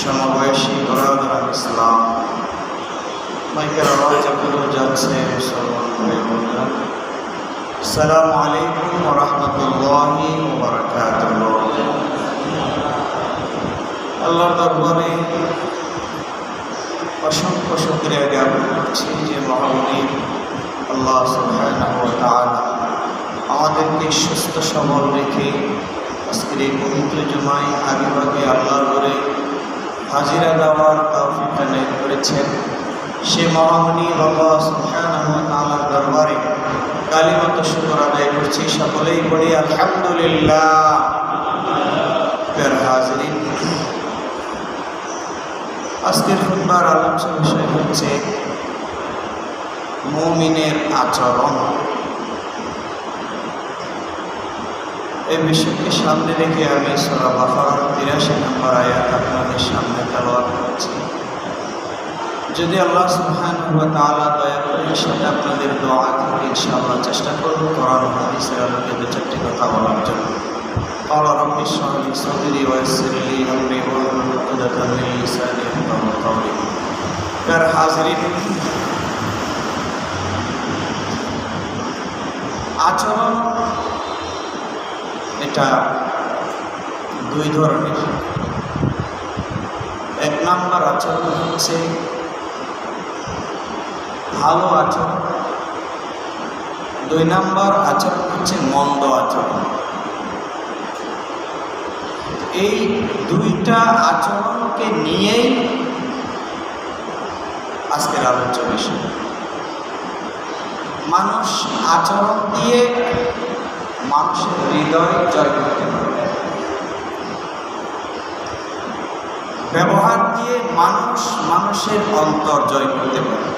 সমবয়সী ব্রাদার ইসলাম মাইকের আওয়াজ আপনাদের যাচ্ছে আসসালামু আলাইকুম ওয়া রাহমাতুল্লাহি ওয়া বারাকাতুহু। আল্লাহর দরবারে অসংখ্য শুকরিয়া জ্ঞাপন করছি যে মহামহিম আল্লাহ সুবহানাহু ওয়া তাআলা আমাদেরকে সুস্থ সবল রেখে আজকের এই পবিত্র জুমায় আগেভাগে আল্লাহর ঘরে হাজিরা দেওয়ার তৌফিক এনায়েত করেছেন। সে মহামণি আল্লাহ সুবহানাহু ওয়া তাআলার দরবারে কালিমাত শুকর আদায় করছি। সকলেই পড়ি আলহামদুলিল্লাহ। প্রিয় হাজিরিন, আজকের খুতবার আলোচ্য বিষয় হচ্ছে মুমিনের আচরণ। এই বিষয়কে সামনে রেখে আমি সূরা বাকারার ৮৩ নম্বর আয়াত আপনাদের সামনে তেলাওয়াত করছি। যদি আল্লাহ সুবহানাহু ওয়া তাআলা দয়া করে সেটা আপনাদের দোয়া থেকে ইনশাআল্লাহ চেষ্টা করব কোরআন হাদিসের আলোকে দু চারটি কথা বলার জন্য। قال رب اشرح لي صدري ويسر لي امري واحلل عقدة من لساني يفقهوا قولي। প্রিয় হাজিরিন, আচরণ এটা দুই ধরনের। এক নাম্বার আচরণ হচ্ছে ভালো আচরণ, দুই নাম্বার আচরণ হচ্ছে মন্দ আচরণ। এই দুইটা আচরণকে নিয়েই আজকের আলোচ্য বিষয়। মানুষ আচরণ দিয়ে মানুষের হৃদয় জয় করতে পারে, ব্যবহার দিয়ে মানুষ মানুষের অন্তর জয় করতে পারে,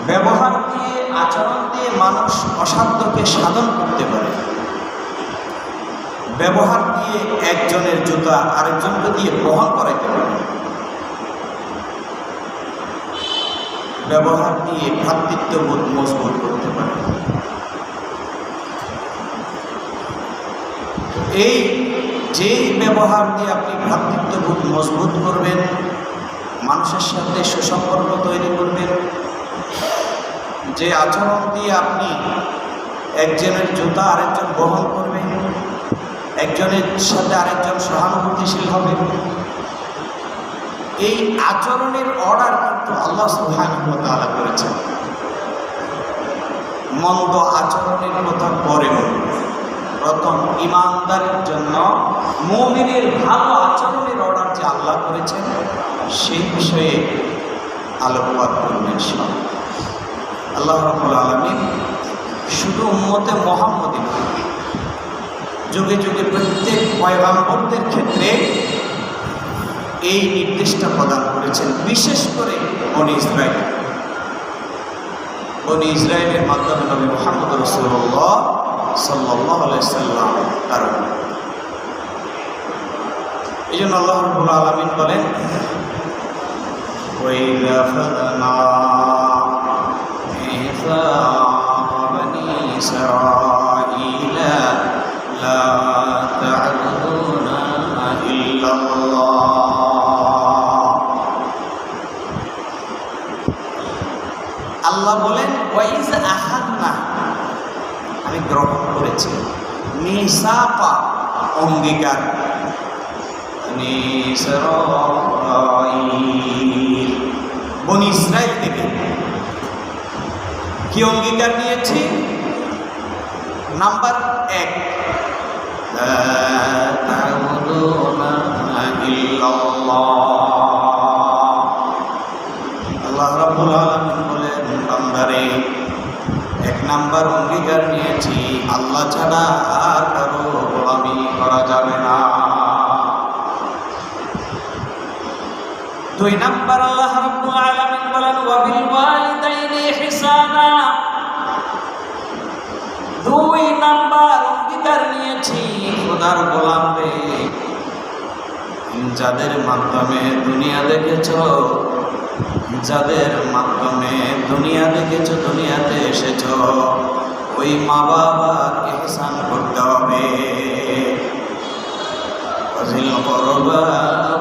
ব্যবহার দিয়ে আচরণ দিয়ে মানুষ অসাধ্যকে সাধন করতে পারে, ব্যবহার দিয়ে একজনের জুতা আরেকজনকে দিয়ে বহন করাইতে পারে, ব্যবহার দিয়ে ভ্রাতৃত্ববোধ মজবুত করতে পারে। এই যে ব্যবহার দিয়ে আপনি ভ্রাতৃত্ববোধ মজবুত করবেন, মানুষের সাথে সুসম্পর্ক তৈরি করবেন, যে আচরণ দিয়ে আপনি একজনের জুতা আরেকজন বহন করবেন, একজনের সাথে আরেকজন সহানুভূতিশীল হবে, এই আচরণের অর্ডার কিন্তু আল্লাহ সুবহানাহু ওয়া তাআলা করেছেন। মন্দ আচরণের কথা পরে বলব। প্রথম ঈমানদারের জন্য মুমিনের ভালো আচরণের অর্ডার যে আল্লাহ করেছেন সেই বিষয়ে আলোকপাত করবেন। আল্লাহ রাব্বুল আলামিন শুধু উম্মতে মুহাম্মদী নয়, যুগে যুগে প্রত্যেক পয়গম্বরদের ক্ষেত্রে এই নির্দেশটা প্রদান করেছেন। বিশেষ করে বনি ইসরায়েলের মাধ্যমে নবী মুহাম্মদ রাসূলুল্লাহ সাল্লাল্লাহু আলাইহি সাল্লাম কারণ এই জন্য আল্লাহ রাব্বুল আলামিন বলেন, ওয়াইযা আখাযনা মিসাক বনি ইসরাঈলা লা তা'বুদুনা ইল্লাল্লাহ। আল্লাহ বলেন, ওয়াইযা আখাযনা, আমি গ্রহণ করেছি, মিসাকা অঙ্গীকার, বনি ইসরাইল থেকে কি অঙ্গীকার নিয়েছি? নাম্বার ১, আল্লাহ রাব্বুল আলামিন বলেন, বান্দারে ১ নাম্বার অঙ্গীকার নিয়েছি, আল্লাহ ছাড়া আর কারো গোলামি করা যাবে না। ২ নাম্বার আল্লাহ রাব্বুল আলামিন বলেন, ওয়া বিল ওয়ালিদাইনি ইহসানা। ২ নাম্বার অঙ্গীকার নিয়েছি, খোদার গোলামরে, যাদের মাধ্যমে দুনিয়া দেখেছো, যাদের মাধ্যমে দুনিয়া দেখেছো, দুনিয়াতে এসেছো, ওই মা বাবার ইহসান করতে হবে। ওয়াজিল কুরবা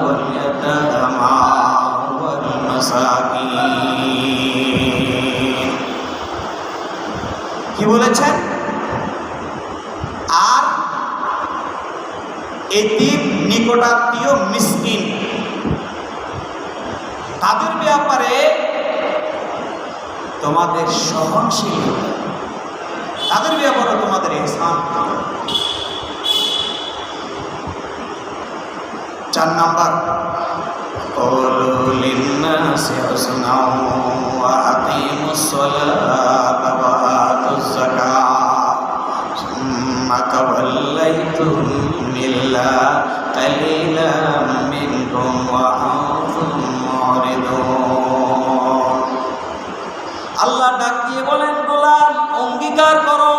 ওয়াল ইয়াতামা ওয়াল মাসাকিন। কি বলেছেন? আর এতিম, নিকটাত্মীয়, মিসকিন, তাদের ব্যাপারে তোমাদের সহনশীল হতে হবে, তাদের ব্যাপারে তোমাদের ইহসান। 4 নাম্বার قولوا للناس حسنا وأقيموا الصلاة وآتوا الزكاة ثم توليتم إلا قليلا منكم وأنتم معرضون। আল্লাহ ডাক দিয়ে বলেন, গোলাম অঙ্গীকার করো,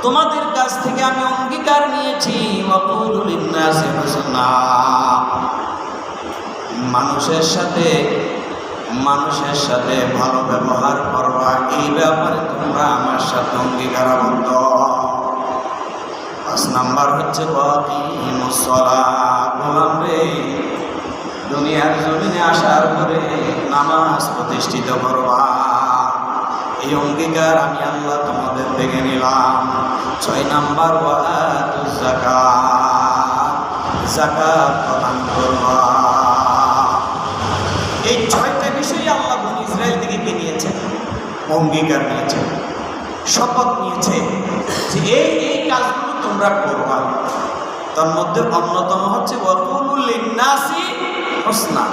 তোমাদের কাছ থেকে আমি অঙ্গীকার নিয়েছি। ওয়াকুলু লিন্নাসি হুসনা, মানুষের সাথে ভালো ব্যবহার করবা, এই ব্যাপারে তোমরা আমার সাথে অঙ্গীকারাবদ্ধ। 5 নাম্বার হচ্ছে ওয়াকিমুস সালাত, গোলাম রে দুনিয়ার জমিনে আসার পরে নামাজ প্রতিষ্ঠিত করবা, এই অঙ্গীকার আমি আল্লাহ তোমাদের থেকে নিলাম। 6 নাম্বার ওয়াতুজ যাকাত, যাকাত প্রদান করবা। এই 6টা বিষয়ে আল্লাহ বনী ইসরাইল থেকে কি নিয়েছেন? অঙ্গীকার নিয়েছেন, শপথ নিয়েছে যে এই কাজগুলো তোমরা করবা। তার মধ্যে অন্যতম হচ্ছে ওয়াকুলু লিন্নাসি হুসনা,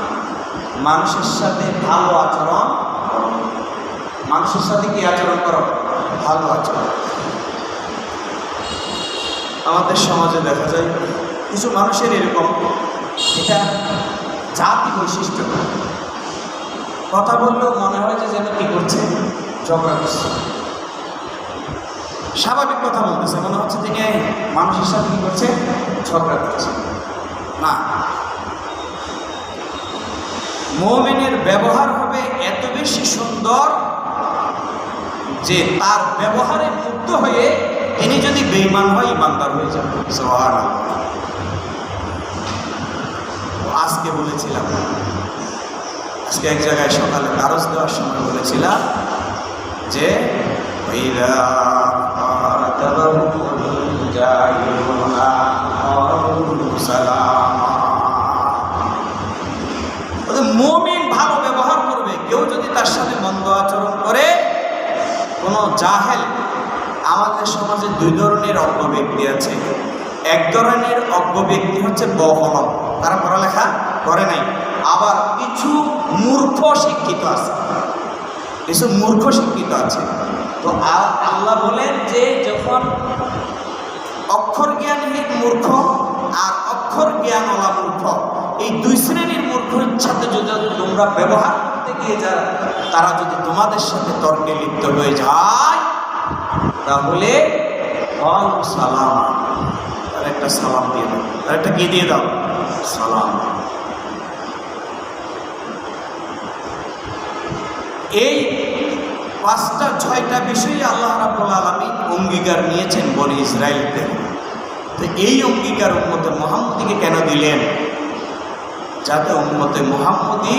মানুষের সাথে ভালো আচরণ। মানুষের সাথে কি আচরণ করো? ভালো আচরণ। আমাদের সমাজে দেখা যায় কিছু মানুষের এরকম, এটা জাতি বৈশিষ্ট্য, কথা বললেও মনে হয় যে যেন কি করছে, ঝগড়া করছে। স্বাভাবিক কথা বলতেছে, মনে হচ্ছে তিনি মানুষের সাথে কি করছে, ঝগড়া করছে। না, মুমিনের ব্যবহার হবে এত বেশি সুন্দর যে তার ব্যবহারে মুগ্ধ হয়ে তিনি যদি বেঈমান হয় ইমানদার হয়ে যাবে। সুবহানাল্লাহ। আজকে বলেছিলাম, আজকে এক জায়গায় সকালে কারজ দেওয়ার সময় বলেছিলাম যে মুমিন ভালো ব্যবহার করবে। কেউ যদি তার সাথে মন্দ আচরণ করে, কোনো জাহেল, আমাদের সমাজে 2 ধরনের অজ্ঞ ব্যক্তি আছে। এক ধরনের অজ্ঞ ব্যক্তি হচ্ছে বহলম, তারা পড়ালেখা করে নাই। আবার কিছু মূর্খ শিক্ষিত আছে, কিছু মূর্খ শিক্ষিত আছে। তো আল্লাহ বলেন যে যখন অক্ষর জ্ঞানহীন মূর্খ আর অক্ষর জ্ঞানওয়ালা মূর্খ, এই 2 শ্রেণীর মূর্খের সাথে যদি তোমরা ব্যবহার করতে গিয়ে তারা যদি তোমাদের সাথে তর্কে লিপ্ত হয়ে যায়, তাহলে সালাম, তার একটা সালাম দিয়ে দাও, তার একটা কি দিয়ে দাও, সালাম। এই 5টা 6টা বিষয়ে আল্লাহ রাব্বুল আলামিন অঙ্গীকার নিয়েছেন বনী ইসরাইলকে। তো এই অঙ্গীকার উম্মতে মুহাম্মদীকে কেন দিলেন? যাতে উম্মতে মুহাম্মদী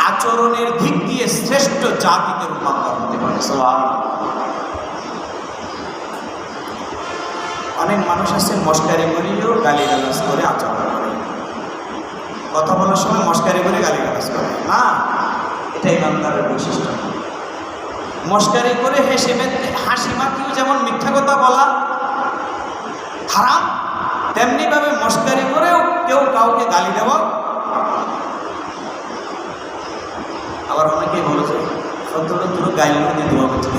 আচরণের দিক দিয়ে শ্রেষ্ঠ জাতিতে রূপান্তর হতে পারে। অনেক মানুষ আছে মস্কারি করেও গালিগালাজ করে আচরণ করে, কথা বলার সময় মস্কারি করে গালিগালাজ করে না, এটা ইমানদারের বৈশিষ্ট্য। মস্কারি করে হাসি মাখিও যেমন মিথ্যা কথা বলা হারাম, তেমনিভাবে মস্কারি করেও কেউ কাউকে গালি দেওয়া। আবার অনেকেই বলেছে তোর গাইল নদী দোয়া করছি,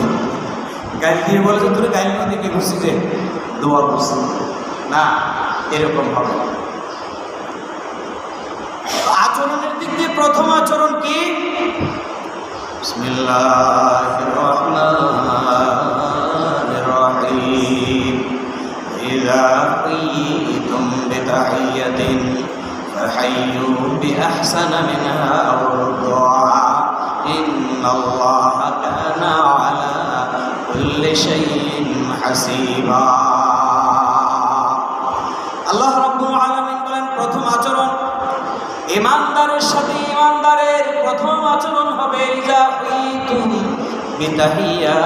গাইল দিয়ে বলেছে তোর গাইল নদী কি করছি যে দোয়া করছি না, এরকম হবে। আচরণের দিক দিয়ে প্রথম আচরণ কি? বিসমিল্লাহির রহমানির রহিম। ইযা কুইতুম বিতাহিয়াতিন ফাহাইয়ু বিআহসানা মিনহা আও রুদ্দুহা ইন্নাল্লাহা কানা আলা কুল্লি শাইইন হাসিবা। আল্লাহ রাব্বুল আলামিন বলেন প্রথম আচরণ ইমানদারের সাথে ইমানদারের প্রথম আচরণ হবে ইযা কুইতুম বিতাহিয়া,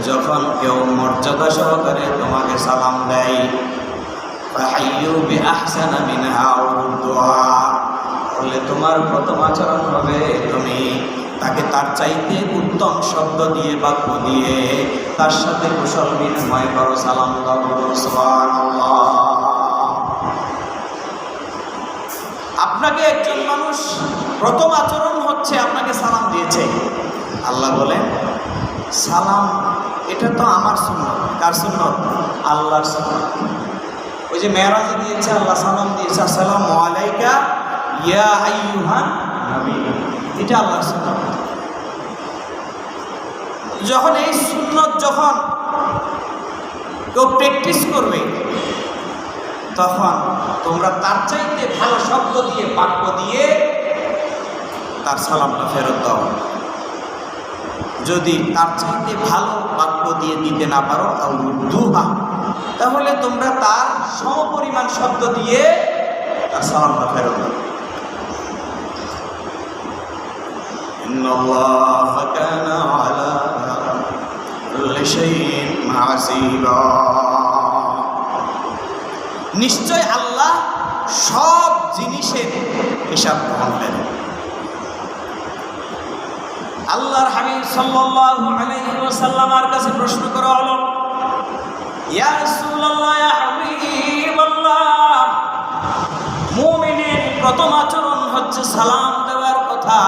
যখন কেউ মর্যাদা সহকারে তোমাকে সালাম দেয়, ফাহাইয়ু বিআহসানা মিনহা আও রুদ্দুহা, তাহলে তোমার প্রথম আচরণ হবে তুমি তাকে তার চাইতে উত্তম শব্দ দিয়ে বাক্য দিয়ে তার সাথে কুশল বিনিময় করো, সালাম দাও, বলো সুবহানাল্লাহ। আপনাকে একজন মানুষ প্রথম আচরণ হচ্ছে আপনাকে সালাম দিয়েছে, আল্লাহ বলেন সালাম এটা তো আমার সুন্নাত। কার সুন্নাত? আল্লাহর সুন্নাত। ওই যে মেরাজে দিয়েছে আল্লাহ সালাম দিয়েছে, আসসালামু আলাইকা ইয়া আইয়ুহান নবী, এটা আল্লাহর সুন্নাত। যখন এই সুন্নাত যখন কেউ প্র্যাকটিস করবে তখন তোমরা তার চাইতে ভালো শব্দ দিয়ে বাক্য দিয়ে তার সালামটা ফেরত দাও। যদি তার চাইতে ভালো বাক্য দিয়ে দিতে না পারো দুহা, তাহলে তোমরা তার সমপরিমাণ শব্দ দিয়ে তার সালামটা ফেরত দাও। ইন্নাল্লাহা কানা আলা কুল্লি শাইইন হাসীবা, নিশ্চয় আল্লাহ সব জিনিসের হিসাব গ্রহণ করেন। আল্লাহর হাবিব সাল্লাল্লাহু আলাইহি ওয়াসাল্লামের কাছে প্রশ্ন করা হলো, ইয়া রাসূলুল্লাহ, ইয়া হাবিবাল্লাহ, মুমিনের প্রথম আচরণ হচ্ছে সালাম দেওয়ার কথা,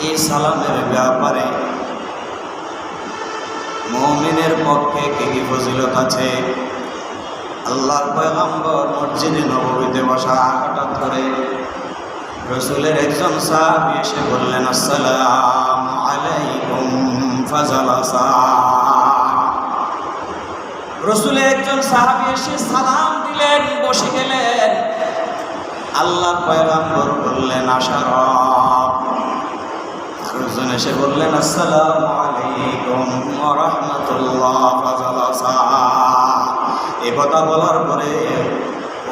এই সালামের ব্যাপারে মুমিনের পক্ষে কি কি ফজিলত আছে? আল্লাহর পয়গম্বর মসজিদে নববীতে বসা, হঠাৎ করে রাসূলের একজন সাহাবী এসে বললেন, আসসালামু আলাইকুম, ফাজালাসা। রাসূলের একজন সাহাবী এসে সালাম দিলেন, বসে গেলেন। আল্লাহর পয়গম্বর বললেন, আশারাফ। আরেকজন এসে বললেন, আসসালামু আলাইকুম ওয়া রাহমাতুল্লাহ, ফাজালাসা। এ কথা বলার পরে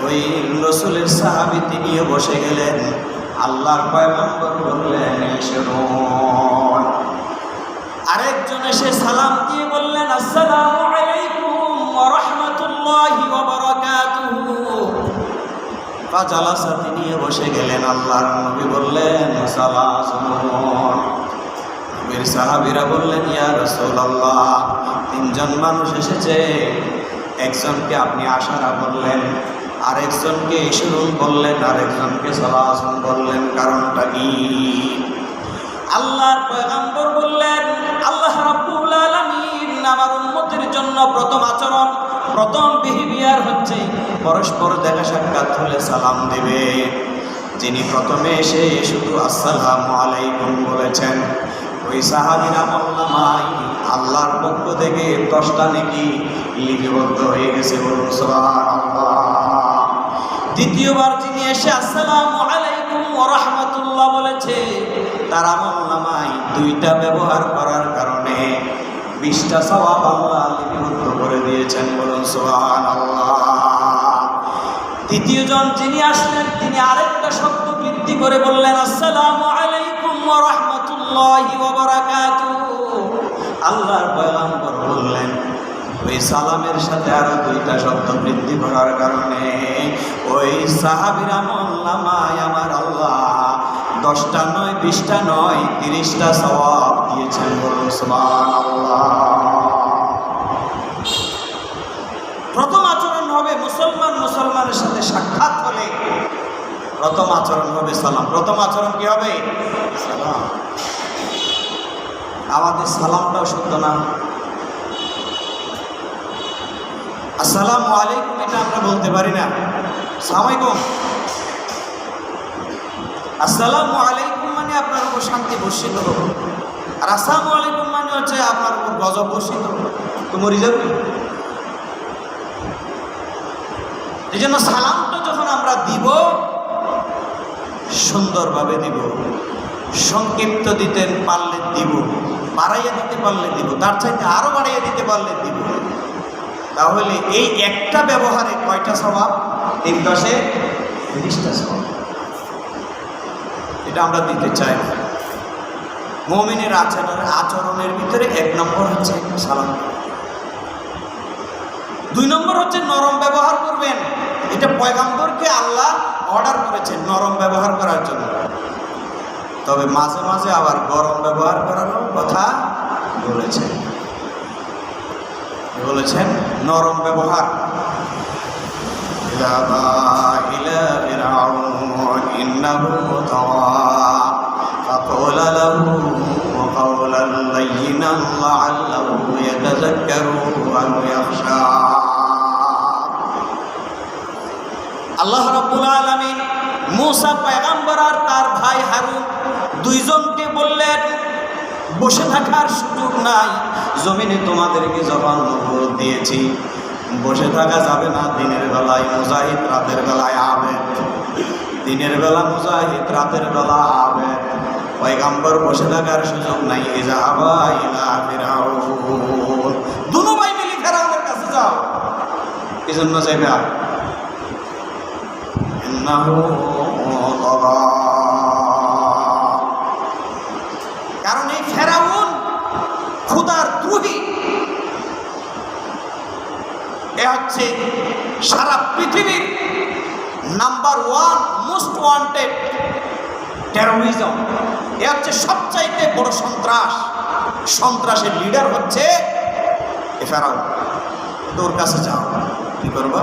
ওই রাসূলের সাহাবী তিনিও বসে গেলেন। আল্লাহর পয়গম্বর বললেন, শুনুন। আরেকজন এসে সালাম দিয়ে বললেন, আসসালামু আলাইকুম ওয়া রাহমাতুল্লাহি ওয়া বারাকাতুহু, ফাজালাসা, তিনিও বসে গেলেন। আল্লাহর নবী বললেন, সালাম। নবীর সাহাবীরা বললেন, ইয়া রাসূলুল্লাহ, তিনজন মানুষ এসেছে, একজনকে আপনি আশারা বললেন, আরেকজনকে শুরুন বললেন, আরেকজনকে সালাম বললেন, কারণটা কি? আল্লাহর পয়গম্বর বললেন, আল্লাহ রাব্বুল আলামিন আমার উম্মতের জন্য প্রথম আচরণ, প্রথম বিহেভিয়ার হচ্ছে পরস্পর দেখা সাক্ষাৎ হলে সালাম দেবে। যিনি প্রথমে এসে শুধু আসসালামু আলাইকুম বলেছেন, ওই সাহাবীর আমলনামায় আল্লাহর পক্ষ থেকে 10টা নেকি লিপিবদ্ধ হয়ে গেছে, বলুন সুবহানাল্লাহ। দ্বিতীয়বার যিনি এসে আসসালামু আলাইকুম ওয়া রাহমাতুল্লাহ বলেছে, তার আমলনামায় 2টা ব্যবহার করার কারণে 20টা সওয়াব আল্লাহ লিপিবদ্ধ করে দিয়েছেন, বলুন সুবহানাল্লাহ। তৃতীয়জন যিনি আসলেন, তিনি আরেকটা শব্দ বৃদ্ধি করে বললেন, আসসালামু আলাইকুম ওয়া রাহমাতুল্লাহি ওয়া বারাকাতুহু। আল্লাহর পয়গম্বর বললেন, ওই সালামের সাথে আরো 2টা শব্দ বৃদ্ধি করার কারণে ওই সাহাবীর আমলনামায় আমার আল্লাহ 10টা নয়, 20টা নয়, 30টা সওয়াব দিয়েছেন, বলুন সুবহানাল্লাহ। প্রথম আচরণ হবে মুসলমানের সাথে সাক্ষাৎ হলে প্রথম আচরণ হবে সালাম। প্রথম আচরণ কি হবে? সালাম। আমাদের সালামটাও শুদ্ধ না। আসসালামু আলাইকুম এটা আমরা বলতে পারি না। আসসালামু আলাইকুম, আসসালামু আলাইকুম মানে আপনার উপর শান্তি বর্ষিত হোক, আর আসসালামু আলাইকুম মানে হচ্ছে আপনার উপর গজব বর্ষিত হোক, তো মরে যাবে। এই জন্য সালামটা যখন আমরা দিব সুন্দরভাবে দিব, সংক্ষিপ্ত দিতে পারলে দিব, বাড়াইয়া দিতে পারলে দিব, তার চাইতে আরো বাড়াইয়া দিতে পারলে দিব। তাহলে এই একটা ব্যবহারে কয়টা সওয়াব? 3 10 30টা সওয়াব। এটা আমরা দিতে চাই না। মুমিনের আচরণের ভিতরে 1 নম্বর হচ্ছে সালাম, 2 নম্বর হচ্ছে নরম ব্যবহার করবেন। এটা পয়গম্বরকে আল্লাহ অর্ডার করেছেন নরম ব্যবহার করার জন্য, তবে মাঝে মাঝে আবার গরম ব্যবহার করারও কথা বলেছেন। বলেছেন নরম ব্যবহার। আল্লাহ রাব্বুল আলামিন মূসা পয়গম্বর আর তার ভাই হারুন দুইজনকে বললেন, বসে থাকার সুযোগ নাই, জমিনে তোমাদেরকে যখন নবুয়ত দিয়েছি বসে থাকা যাবে না। দিনের বেলায় মুজাহিদ, রাতের বেলায় আবেদ। দিনের বেলা মুজাহিদ, রাতের বেলা আবেদ। পয়গম্বর বসে থাকার সুযোগ নাই। ইযাবা ইলা ফিরাউন, দুনো ভাই মিলে ফেরাউনের কাছে যাও। এই জন্য যাইবে ইন্নাহু তাগা, কারণ এই ফেরাউন খোদার দ্রোহী। এ হচ্ছে সারা পৃথিবীর নাম্বার 1 মোস্ট ওয়ান্টেড টেরোরিজম। এ হচ্ছে সবচাইতে বড় সন্ত্রাস। সন্ত্রাসের লিডার হচ্ছে এ ফেরাউন। তোর কাছে যাও, কি করবা?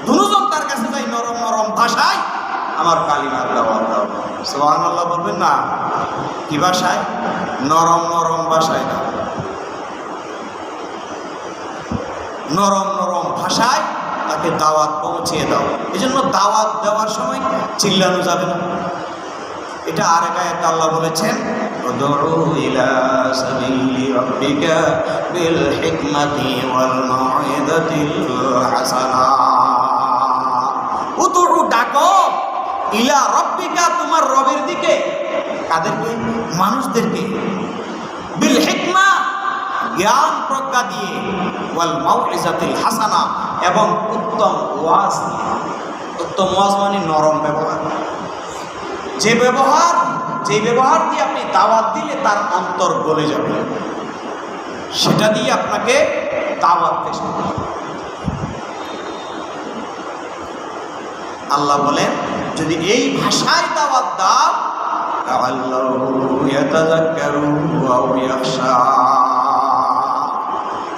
দুজন তার কাছে যাই, নরম নরম ভাষায় আমার কালিমার দাওয়াত দাও। সুবহানাল্লাহ বলবেন না? কি ভাষায়? নরম নরম ভাষায় দাও। নরম নরম ভাষায় তাকে দাওয়াত পৌঁছিয়ে দাও। এই জন্য দাওয়াত দেওয়ার সময় চিল্লানো যাবে না। এটা আর এক আয়াতে আল্লাহ বলেছেন, উদউ ইলা সাবিলি রাব্বিকা বিল হিকমাতি ওয়াল মাউইযাতিল হাসানা। উদউ, ডাকো, ইলা রাব্বিকা, তোমার রবের দিকে। কাদেরকে? মানুষদেরকে। বিল হিকমা, জ্ঞান প্রজ্ঞা দিয়ে, ওয়াল মাউইযাতিল হাসানা, এবং উত্তম ওয়াজ দিয়ে। উত্তম ওয়াজ মানে নরম ব্যবহার। যে ব্যবহার দিয়ে আপনি দাওয়াত দিলে তার অন্তর গলে যাবে, সেটা দিয়ে আপনাকে দাওয়াত দিতে হবে। আল্লাহ বলেন, যদি এই ভাষায় দাওয়াত দাও,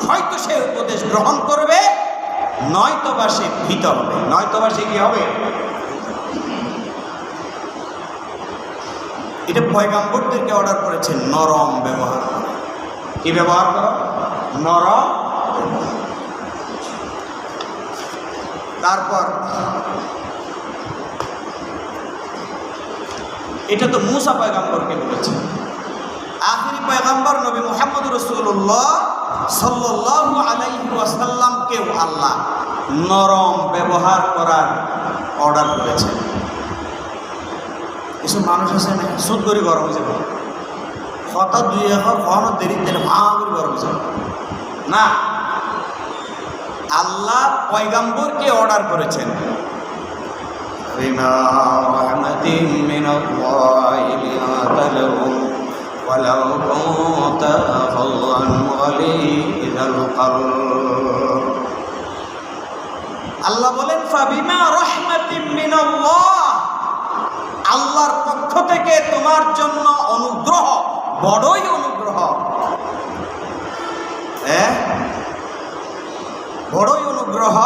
হয়তো সে উপদেশ গ্রহণ করবে, নয়তোবা সে ভীত হবে। নয়তোবা সে কি হবে? এটা পয়গম্বরদেরকে অর্ডার করেছে নরম ব্যবহার করা। কি ব্যবহার করো? নরম। তারপর এটা তো মূসা পয়গম্বরকে বলেছে। আখিরি পয়গম্বর নবী মুহাম্মদ রাসূলুল্লাহ সাল্লাল্লাহু আলাইহি ওয়াসাল্লামকেও আল্লাহ নরম ব্যবহার করার অর্ডার করেছেন। কিছু মানুষ আছে না, সুদ করে গরম হয়ে যাবে, হঠাৎ দুই এখন কখনো দেরিতে মা করে গরম হয়ে যাবে না। আল্লাহ পয়গম্বরকে অর্ডার করেছেন, বিমা রাহমাতিন মিনাল্লাহি লিনতা লাহুম ওয়ালাউ কুনতা ফাল্লান গালিযাল কলব। আল্লাহ বলেন, ফাবিমা রাহমাতিন মিনাল্লাহ, আল্লাহর পক্ষ থেকে তোমার জন্য অনুগ্রহ, বড়ই অনুগ্রহ। বড়ই অনুগ্রহ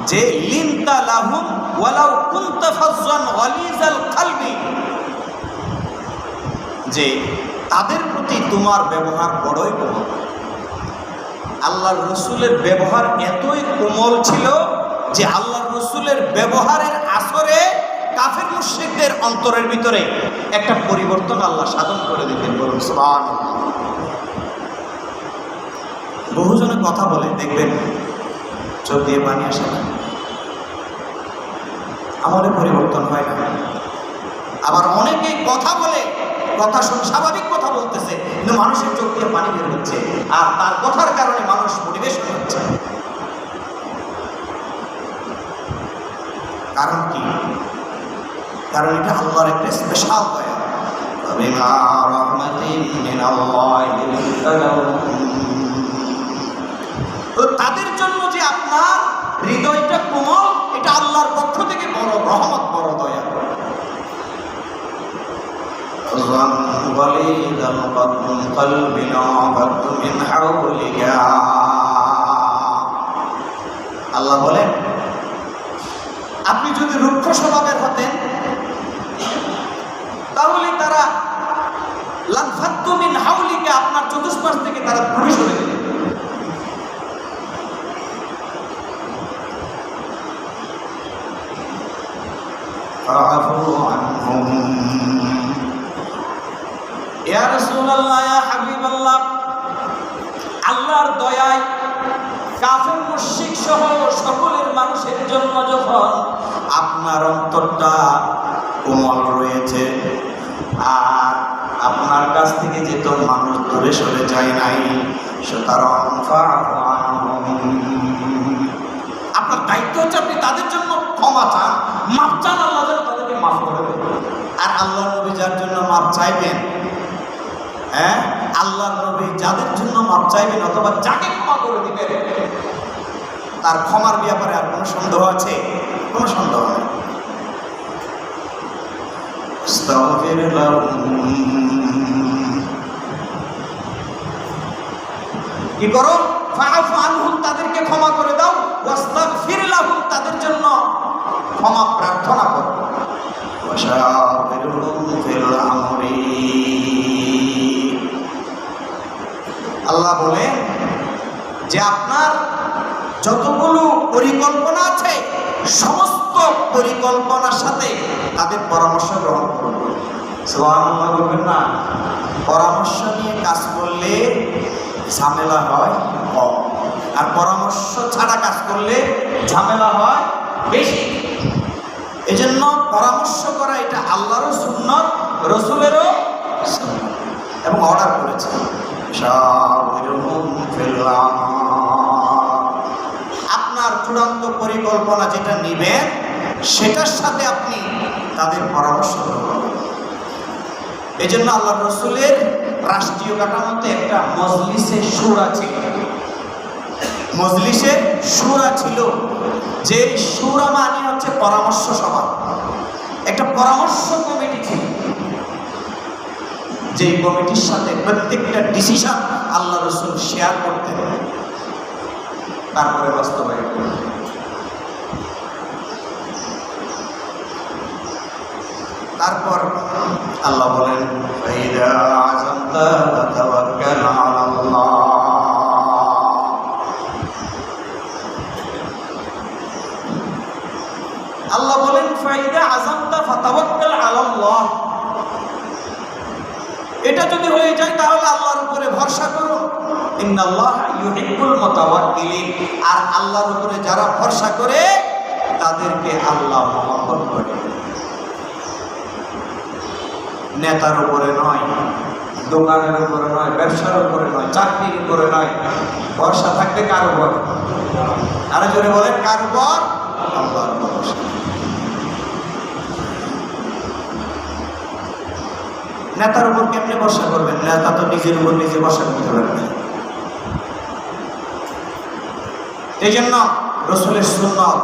যে লিনতা লাহুম ওয়ালাউ কুনতা ফাজ্জান গালিযাল কলবি, যে তাদের প্রতি তোমার ব্যবহার বড়ই কোমল। আল্লাহর রসুলের ব্যবহার এতই কোমল ছিল যে আল্লাহর রসুলের ব্যবহারের আসরে কাফের মুশরিকদের অন্তরের ভিতরে একটা পরিবর্তন আল্লাহ সাধন করে দিতেন। বলুন সুবহানাল্লাহ। বহুজনে কথা বলে, দেখবেন চোখ দিয়ে পানি আসে না, আমাদের পরিবর্তন হয় না। আবার অনেকেই কথা বলে, কথা স্বাভাবিক কথা বলতেছে, কিন্তু মানুষের চোখ দিয়ে পানি বের হচ্ছে, আর তার কথার কারণে মানুষ মোটিভেশন হচ্ছে। কারণ কি? কারণ এটা আল্লাহর একটা স্পেশাল দয়া। তো তাদের জন্য যে আপনার হৃদয়টা কোমল, এটা আল্লাহর পক্ষ থেকে বড় রহমত, বড় দয়া। غليظ القلب لانفضوا من حولك আল্লাহ বলেন আপনি যদি রুক্ষ স্বভাবের হতেন তাহলে তারা লানফাদ্দু মিন হাওলিকা আপনার চতুষ্পাশ থেকে তারা দূরে সরে যেত। ফাআফু আনহুম ইয়া রাসূলুল্লাহ ইয়া হাবিবাল্লাহ আল্লাহর দয়ায় কাফের মুশরিক সহ সকলের মানুষের জন্য যখন আপনার অন্তরটা কোমল রয়েছে আর আপনার কাছ থেকে যেহেতু মানুষ দূরে সরে যায় নাই সুতরাং আপনার দায়িত্ব হচ্ছে আপনি তাদের জন্য ক্ষমা চান, মাফ চান, আল্লাহ যেন তাদেরকে মাফ করে দেন। আর আল্লাহ নবী যার জন্য মাফ চাইবেন, হ্যাঁ আল্লাহর নবী যাদের জন্য মাফ চাইবেন অথবা যাকে ক্ষমা করে দিবেন তার ক্ষমার ব্যাপারে আর কোনো সন্দেহ আছে? কোনো সন্দেহ নেই। কি করো? ফাআফু আনহুম তাদেরকে ক্ষমা করে দাও, ওয়াস্তাগফির লাহুম তাদের জন্য ক্ষমা প্রার্থনা করো, ওয়াশাবিরহুম ফিল আমরি। আল্লাহ বলেন যে আপনার যতগুলো পরিকল্পনা আছে সমস্ত পরিকল্পনার সাথে তাদের পরামর্শ গ্রহণ করুন। সুবহানাল্লাহ বলবেন না? পরামর্শ নিয়ে কাজ করলে ঝামেলা হয় কম, আর পরামর্শ ছাড়া কাজ করলে ঝামেলা হয় বেশি। এজন্য পরামর্শ করা এটা আল্লাহরও সুন্নত, রসুলেরও সুন্নত এবং অর্ডার করেছে। আপনার চূড়ান্ত পরিকল্পনা যেটা নেবেন সেটার সাথে আপনি তাদের পরামর্শ করবেন। এই জন্য আল্লাহ রসুলের রাষ্ট্রীয় কাঠামোতে একটা মজলিসে শুরা ছিল, মজলিসে শুরা ছিল, যে শুরা মানে হচ্ছে পরামর্শ সভা। একটা পরামর্শ কমিটি ছিল, যে কমিটির সাথে প্রত্যেকটা ডিসিশন আল্লাহ রসুল শেয়ার করতেন, তারপরে বাস্তবায়ন করতেন। তারপর আল্লাহ বলেন ফাইদা আযামতা ফাতাওয়াক্কাল আলাল্লাহ। আল্লাহ বলেন ফাইদা আযামতা ফাতাওয়াক্কাল আলাল্লাহ। এটা যদি হয়ে যায় তাহলে আল্লাহর উপরে ভরসা করুন। ইন্নাল্লাহা ইউহিব্বুল মুতাওয়াক্কিলিন। আর আল্লাহর উপরে যারা ভরসা করে তাদেরকে আল্লাহ মহব্বত করে। নেতার উপরে নয়, দোকানের উপরে নয়, ব্যবসার উপরে নয়, চাকরির উপরে নয়, ভরসা থাকবে কার উপর? আরো জোরে বলেন কার উপর? আল্লাহর উপর। নেতার উপর কেমনে ভরসা করবেন? নেতা তো নিজের উপর নিজে ভরসা করতে পারবে। এই জন্য রসুলের সুন্নাত